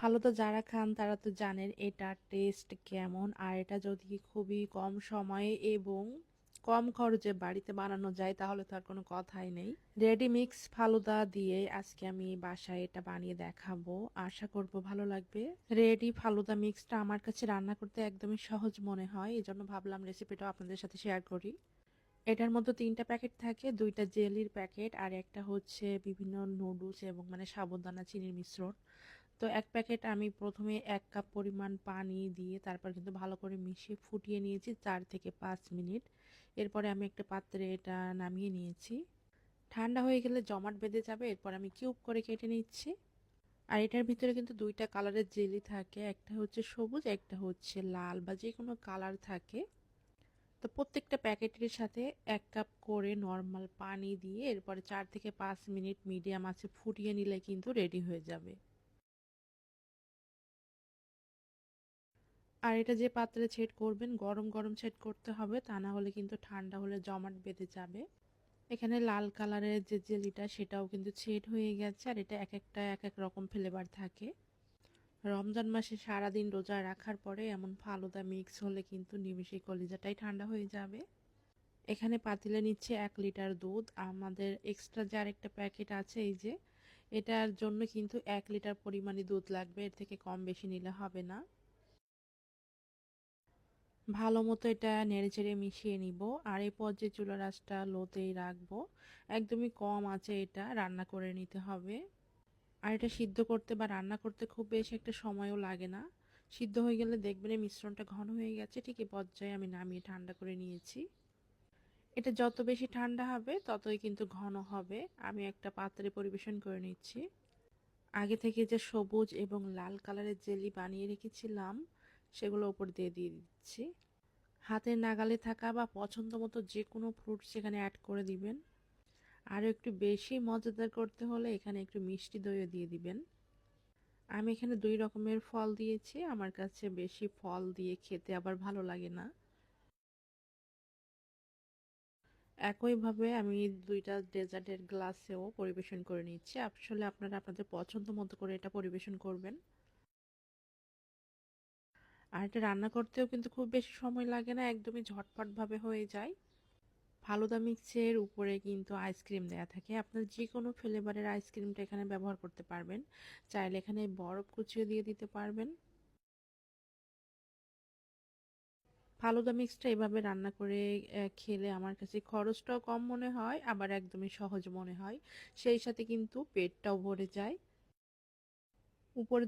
ফালুদা যারা খান তারা তো জানেন এটার টেস্ট কেমন। আর এটা যদি খুবই কম সময়ে এবং কম খরচে বাড়িতে বানানো যায় তাহলে তো আর কোনো কথাই নেই। রেডি মিক্স ফালুদা দিয়ে আজকে আমি বাসায় এটা বানিয়ে দেখাবো, আশা করব ভালো লাগবে। রেডি ফালুদা মিক্সটা আমার কাছে রান্না করতে একদমই সহজ মনে হয়, এই জন্য ভাবলাম রেসিপিটা আপনাদের সাথে শেয়ার করি। এটার মধ্যে ৩টা প্যাকেট থাকে, ২টা জেলির প্যাকেট আর একটা হচ্ছে বিভিন্ন নুডলস এবং মানে সাবুদানা চিনির মিশ্রণ। তো এক প্যাকেট আমি প্রথমে ১ কাপ পরিমাণ পানি দিয়ে তারপর কিন্তু ভালো করে মিশিয়ে ফুটিয়ে নিয়েছি ৪ থেকে ৫ মিনিট। এরপরে আমি একটা পাত্রে এটা নামিয়ে নিয়েছি। ঠান্ডা হয়ে গেলে জমাট বেঁধে যাবে, এরপর আমি কিউব করে কেটে নিচ্ছি। আর এটার ভিতরে কিন্তু ২টা কালারের জেলি থাকে, একটা হচ্ছে সবুজ, একটা হচ্ছে লাল বা যে কোনো কালার থাকে। তো প্রত্যেকটা প্যাকেটের সাথে ১ কাপ করে নর্মাল পানি দিয়ে এরপরে ৪ থেকে ৫ মিনিট মিডিয়াম আঁচে ফুটিয়ে নিলে কিন্তু রেডি হয়ে যাবে। আর এটা যে পাত্রে ছেদ করবেন গরম গরম ছেদ করতে হবে, তা না হলে কিন্তু ঠান্ডা হলে জমাট বেঁধে যাবে। এখানে লাল কালারের যে জেলিটা সেটাও কিন্তু ছেদ হয়ে গেছে। আর এটা এক একটা এক এক রকম ফ্লেভার থাকে। রমজান মাসে সারাদিন রোজা রাখার পরে এমন ফালুদা মিক্স হলে কিন্তু নিমিষেই কলিজাটাই ঠান্ডা হয়ে যাবে। এখানে পাতিলে নিচ্ছে ১ লিটার দুধ। আমাদের এক্সট্রা যে আরেকটা প্যাকেট আছে এই যে, এটার জন্য কিন্তু ১ লিটার পরিমাণই দুধ লাগবে, এর থেকে কম বেশি নিলে হবে না। ভালো মতো এটা নেড়েচেড়ে মিশিয়ে নিব। আর এই পর্যায়ে চুলার আঁচটা লোতেই রাখবো, একদমই কম আঁচে এটা রান্না করে নিতে হবে। আর এটা সিদ্ধ করতে বা রান্না করতে খুব বেশি একটা সময়ও লাগে না। সিদ্ধ হয়ে গেলে দেখবেন এই মিশ্রণটা ঘন হয়ে গেছে, ঠিক এই পর্যায়ে আমি নামিয়ে ঠান্ডা করে নিয়েছি। এটা যত বেশি ঠান্ডা হবে ততই কিন্তু ঘন হবে। আমি একটা পাত্রে পরিবেশন করে নিচ্ছি। আগে থেকে যে সবুজ এবং লাল কালারের জেলি বানিয়ে রেখেছিলাম সেগুলো উপর দিয়ে দিচ্ছি। হাতের নাগালে থাকা বা পছন্দ মতো যে কোনো ফ্রুট সেখানে অ্যাড করে দিবেন। আরও একটু বেশি মজাদার করতে হলে এখানে একটু মিষ্টি দইও দিয়ে দিবেন। আমি এখানে ২ রকমের ফল দিয়েছি, আমার কাছে বেশি ফল দিয়ে খেতে আবার ভালো লাগে না। একইভাবে আমি ২টা ডেজার্টের গ্লাসেও পরিবেশন করে নিচ্ছি। আসলে আপনারা আপনাদের পছন্দ মতো করে এটা পরিবেশন করবেন। আর এটা রান্না করতেও কিন্তু খুব বেশি সময় লাগে না, একদমই ঝটপটভাবে হয়ে যায়। ফালুদা মিক্সের উপরে কিন্তু আইসক্রিম দেয়া থাকে, আপনার যে কোনো ফ্লেভারের আইসক্রিমটা এখানে ব্যবহার করতে পারবেন। চাইলে এখানে বরফ কুচিও দিয়ে দিতে পারবেন। ফালুদা মিক্সটা এভাবে রান্না করে খেলে আমার কাছে খরচটাও কম মনে হয়, আবার একদমই সহজ মনে হয়। সেই সাথে কিন্তু পেটটাও ভরে যায়। উপরে